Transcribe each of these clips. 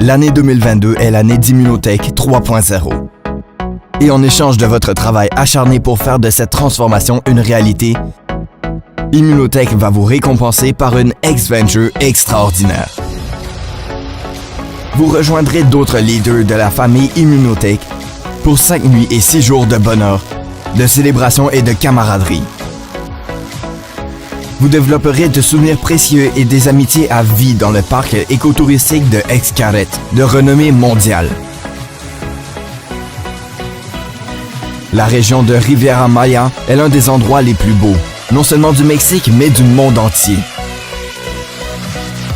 L'année 2022 est l'année d'Immunotech 3.0. Et en échange de votre travail acharné pour faire de cette transformation une réalité, Immunotech va vous récompenser par une X-Venture extraordinaire. Vous rejoindrez d'autres leaders de la famille Immunotech pour 5 nuits et 6 jours de bonheur, de célébration et de camaraderie. Vous développerez de souvenirs précieux et des amitiés à vie dans le parc écotouristique de Xcaret, de renommée mondiale. La région de Riviera Maya est l'un des endroits les plus beaux, non seulement du Mexique, mais du monde entier.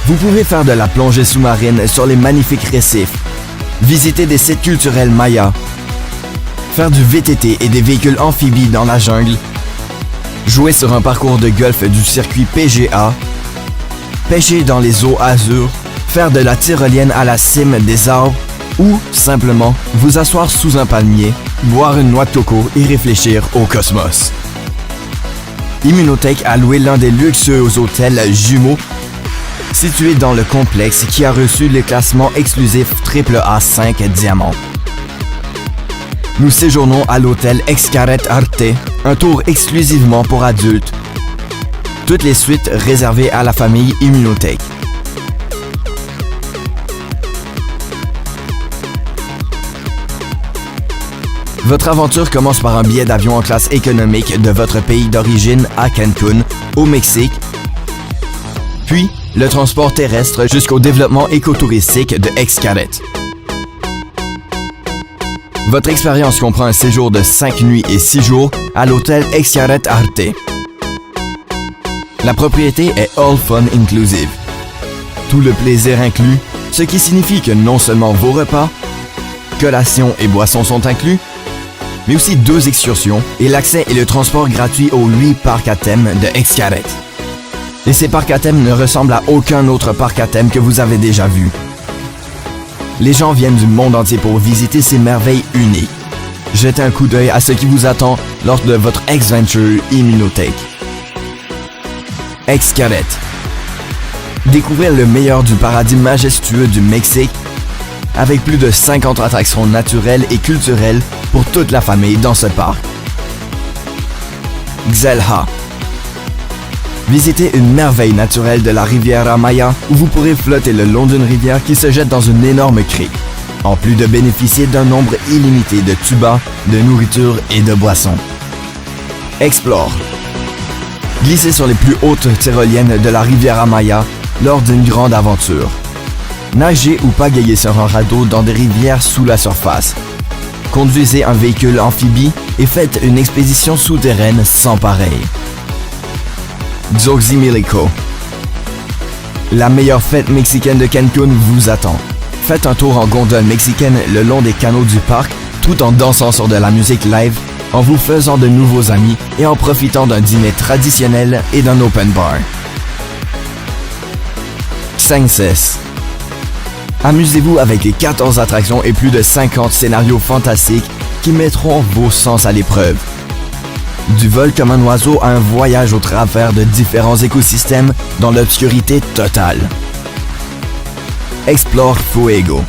Vous pouvez faire de la plongée sous-marine sur les magnifiques récifs, visiter des sites culturels mayas, faire du VTT et des véhicules amphibies dans la jungle, jouer sur un parcours de golf du circuit PGA, pêcher dans les eaux azur, faire de la tyrolienne à la cime des arbres ou simplement vous asseoir sous un palmier, boire une noix de coco et réfléchir au cosmos. Immunotech a loué l'un des luxueux hôtels jumeaux situé dans le complexe qui a reçu le classement exclusif AAA5 Diamant. Nous séjournons à l'hôtel Xcaret Arte, un tour exclusivement pour adultes. Toutes les suites réservées à la famille Immunotech. Votre aventure commence par un billet d'avion en classe économique de votre pays d'origine à Cancun, au Mexique, puis le transport terrestre jusqu'au développement écotouristique de Xcaret. Votre expérience comprend un séjour de 5 nuits et 6 jours à l'hôtel Xcaret Arte. La propriété est All Fun Inclusive. Tout le plaisir inclus, ce qui signifie que non seulement vos repas, collations et boissons sont inclus, mais aussi 2 excursions et l'accès et le transport gratuit aux 8 parcs à thème de Xcaret. Et ces parcs à thème ne ressemblent à aucun autre parc à thème que vous avez déjà vu. Les gens viennent du monde entier pour visiter ces merveilles uniques. Jetez un coup d'œil à ce qui vous attend lors de votre X-Venture Immunotech. Xcaret. Découvrir le meilleur du paradis majestueux du Mexique avec plus de 50 attractions naturelles et culturelles pour toute la famille dans ce parc. Xel-Ha. Visitez une merveille naturelle de la Riviera Maya où vous pourrez flotter le long d'une rivière qui se jette dans une énorme crique, en plus de bénéficier d'un nombre illimité de tubas, de nourriture et de boissons. Explore. Glissez sur les plus hautes tyroliennes de la Riviera Maya lors d'une grande aventure. Nagez ou pagayez sur un radeau dans des rivières sous la surface. Conduisez un véhicule amphibie et faites une expédition souterraine sans pareil. Xochimilco. La meilleure fête mexicaine de Cancun vous attend. Faites un tour en gondole mexicaine le long des canaux du parc tout en dansant sur de la musique live, en vous faisant de nouveaux amis et en profitant d'un dîner traditionnel et d'un open bar. Xenxes. Amusez-vous avec les 14 attractions et plus de 50 scénarios fantastiques qui mettront vos sens à l'épreuve. Du vol comme un oiseau à un voyage au travers de différents écosystèmes dans l'obscurité totale. Explore Fuego.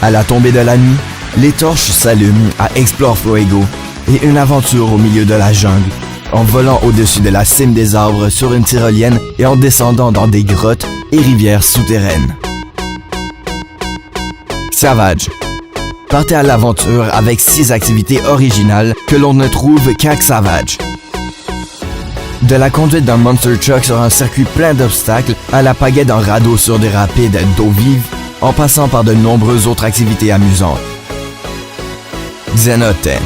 À la tombée de la nuit, les torches s'allument à Explore Fuego et une aventure au milieu de la jungle, en volant au-dessus de la cime des arbres sur une tyrolienne et en descendant dans des grottes et rivières souterraines. Savage. Partez à l'aventure avec 6 activités originales que l'on ne trouve qu'à Savage. De la conduite d'un monster truck sur un circuit plein d'obstacles à la pagaie d'un radeau sur des rapides d'eau vive, en passant par de nombreuses autres activités amusantes. Cenote.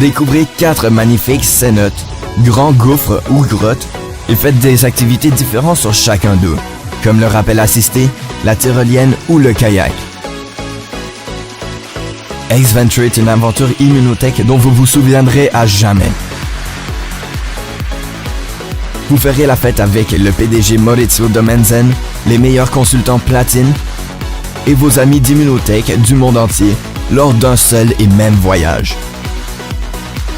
Découvrez 4 magnifiques cenotes, grands gouffres ou grottes, et faites des activités différentes sur chacun d'eux, comme le rappel assisté, la tyrolienne ou le kayak. X-Venture est une aventure Immunotech dont vous vous souviendrez à jamais. Vous ferez la fête avec le PDG Maurizio Domenzen, les meilleurs consultants platine et vos amis d'Immunotech du monde entier lors d'un seul et même voyage.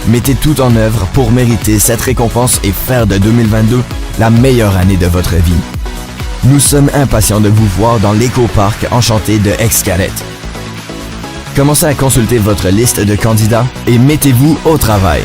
Mettez tout en œuvre pour mériter cette récompense et faire de 2022 la meilleure année de votre vie. Nous sommes impatients de vous voir dans l'éco-parc enchanté de Xcaret. Commencez à consulter votre liste de candidats et mettez-vous au travail.